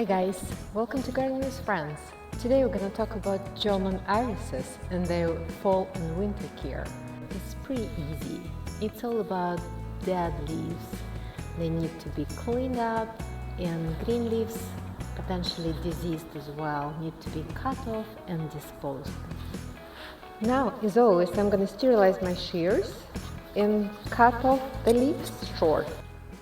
guys, welcome to Gardening with Friends. Today we're going to talk about German irises and their fall and winter care. It's pretty easy. It's all about dead leaves. They need to be cleaned up, and green leaves, potentially diseased as well, need to be cut off and disposed. Now, as always, I'm going to sterilize my shears and cut off the leaves short.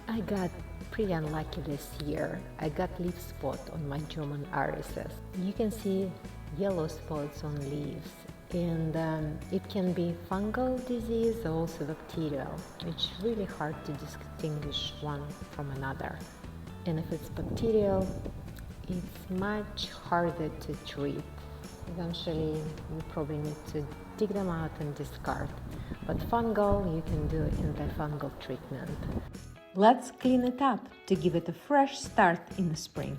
I got pretty unlucky this year. I got leaf spot on my German irises. You can see yellow spots on leaves, and it can be fungal disease or also bacterial. It's really hard to distinguish one from another. And if it's bacterial, it's much harder to treat. Eventually, you probably need to dig them out and discard. But fungal, you can do antifungal treatment. Let's clean it up to give it a fresh start in the spring.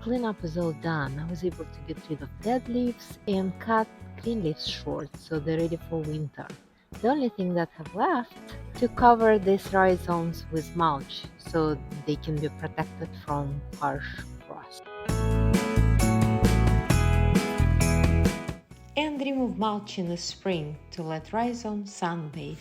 Cleanup is all done. I was able to get rid of dead leaves and cut green leaves short so they're ready for winter. The only thing that I have left to cover these rhizomes with mulch so they can be protected from harsh frost. And remove mulch in the spring to let rhizomes sunbathe.